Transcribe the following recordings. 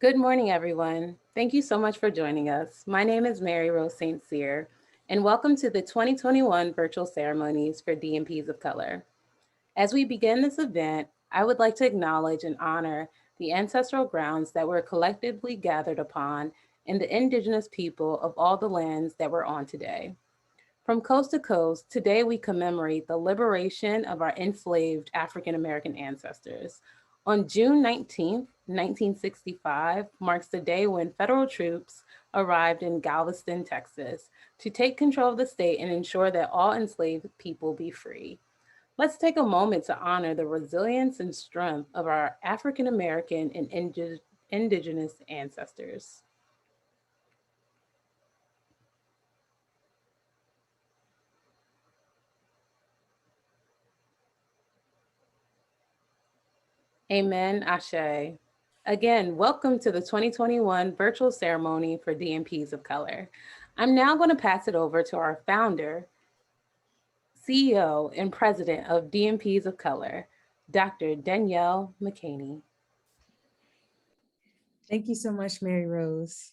Good morning, everyone. Thank you so much for joining us. My name is Mary Rose St. Cyr, and welcome to the 2021 virtual ceremonies for DMPs of color. As we begin this event, I would like to acknowledge and honor the ancestral grounds that we're collectively gathered upon and the indigenous people of all the lands that we're on today. From coast to coast, today we commemorate the liberation of our enslaved African American ancestors. On June 19th, 1965, marks the day when federal troops arrived in Galveston, Texas, to take control of the state and ensure that all enslaved people be free. Let's take a moment to honor the resilience and strength of our African American and indigenous ancestors. Amen, Ashe. Again, welcome to the 2021 virtual ceremony for DMPs of color. I'm now going to pass it over to our founder, CEO, and president of DMPs of color, Dr. Danielle McCaney. Thank you so much, Mary Rose.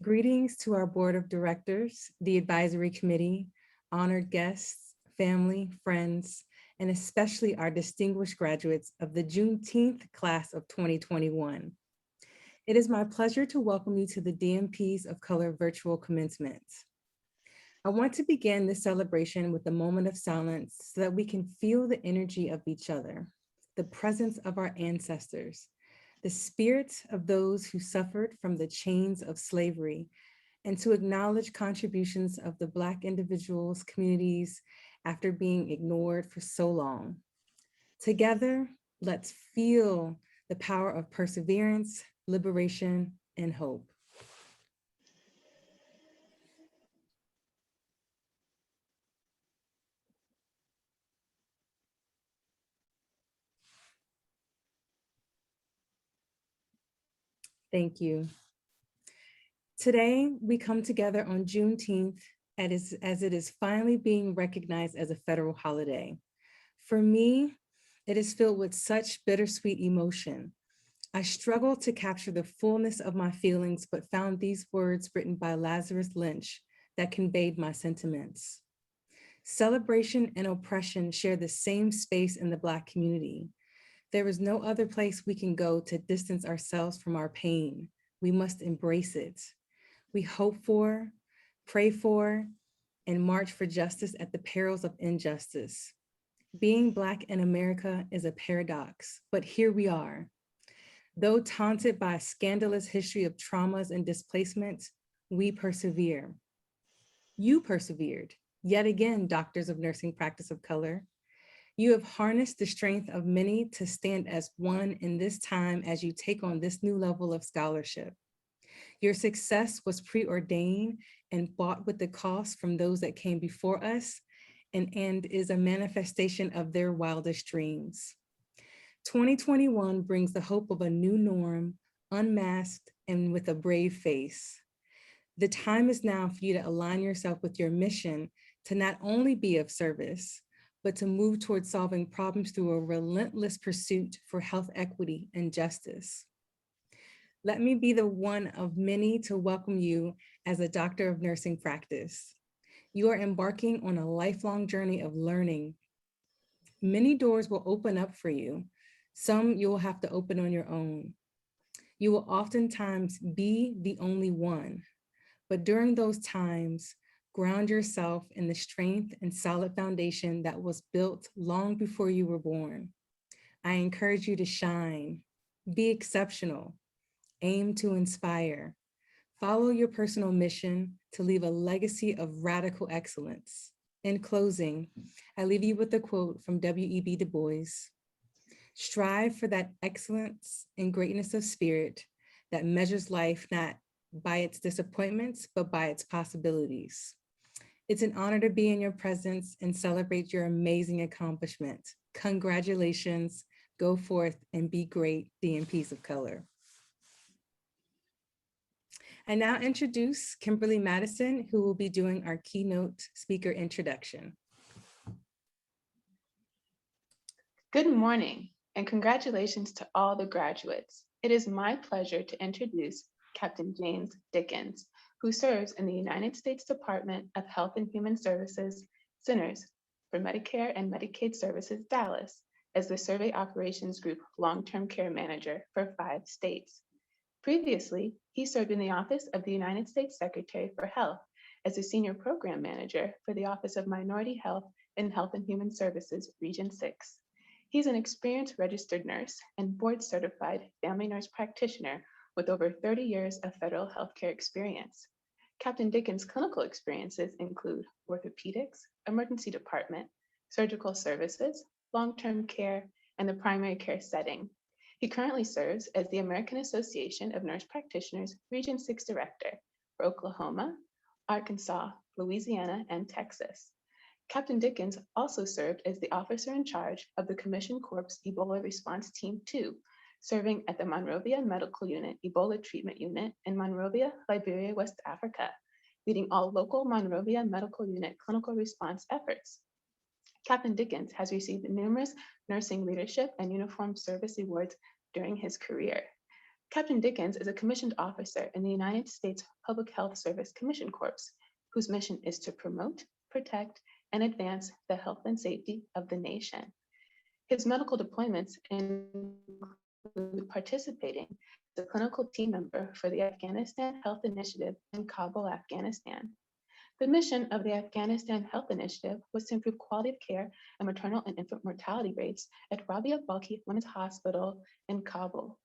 Greetings to our board of directors, the advisory committee, honored guests, family, friends, and especially our distinguished graduates of the Juneteenth class of 2021. It is my pleasure to welcome you to the DMPs of Color virtual commencement. I want to begin this celebration with a moment of silence so that we can feel the energy of each other, the presence of our ancestors, the spirits of those who suffered from the chains of slavery, and to acknowledge contributions of the Black individuals, communities, after being ignored for so long. Together, let's feel the power of perseverance, liberation, and hope. Thank you. Today, we come together on Juneteenth as it is finally being recognized as a federal holiday. For me, it is filled with such bittersweet emotion. I struggled to capture the fullness of my feelings, but found these words written by Lazarus Lynch that conveyed my sentiments. Celebration and oppression share the same space in the Black community. There is no other place we can go to distance ourselves from our pain. We must embrace it. We hope for, pray for, and march for justice at the perils of injustice. Being Black in America is a paradox, but here we are. Though taunted by a scandalous history of traumas and displacement, we persevere. You persevered, yet again, doctors of nursing practice of color. You have harnessed the strength of many to stand as one in this time as you take on this new level of scholarship. Your success was preordained and bought with the cost from those that came before us and is a manifestation of their wildest dreams. 2021 brings the hope of a new norm, unmasked and with a brave face. The time is now for you to align yourself with your mission to not only be of service, but to move towards solving problems through a relentless pursuit for health equity and justice. Let me be the one of many to welcome you as a doctor of nursing practice. You are embarking on a lifelong journey of learning. Many doors will open up for you. Some you will have to open on your own. You will oftentimes be the only one, but during those times, ground yourself in the strength and solid foundation that was built long before you were born. I encourage you to shine, be exceptional, aim to inspire, follow your personal mission to leave a legacy of radical excellence. In closing, I leave you with a quote from W.E.B. Du Bois: strive for that excellence and greatness of spirit that measures life not by its disappointments, but by its possibilities. It's an honor to be in your presence and celebrate your amazing accomplishment. Congratulations, go forth and be great, DMPs of color. I now introduce Kimberly Madison, who will be doing our keynote speaker introduction. Good morning, and congratulations to all the graduates. It is my pleasure to introduce Captain James Dickens, who serves in the United States Department of Health and Human Services Centers for Medicare and Medicaid Services, Dallas, as the Survey Operations Group Long-Term Care Manager for 5 states. Previously, he served in the Office of the United States Secretary for Health as a Senior Program Manager for the Office of Minority Health and Health and Human Services, Region 6. He's an experienced registered nurse and board-certified family nurse practitioner with over 30 years of federal healthcare experience. Captain Dickens' clinical experiences include orthopedics, emergency department, surgical services, long-term care, and the primary care setting. He currently serves as the American Association of Nurse Practitioners Region 6 Director for Oklahoma, Arkansas, Louisiana, and Texas. Captain Dickens also served as the officer in charge of the Commission Corps Ebola Response Team 2, serving at the Monrovia Medical Unit Ebola Treatment Unit in Monrovia, Liberia, West Africa, leading all local Monrovia Medical Unit clinical response efforts. Captain Dickens has received numerous nursing leadership and uniformed service awards during his career. Captain Dickens is a commissioned officer in the United States Public Health Service Commission Corps, whose mission is to promote, protect, and advance the health and safety of the nation. His medical deployments include participating as a clinical team member for the Afghanistan Health Initiative in Kabul, Afghanistan. The mission of the Afghanistan Health Initiative was to improve quality of care and maternal and infant mortality rates at Rabia Balki Women's Hospital in Kabul.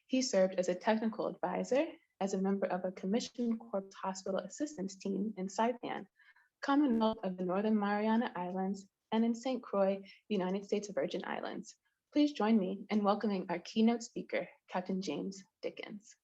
He served as a technical advisor, as a member of a Commissioned Corps Hospital Assistance Team in Saipan, Commonwealth of the Northern Mariana Islands, and in St. Croix, United States Virgin Islands. Please join me in welcoming our keynote speaker, Captain James Dickens.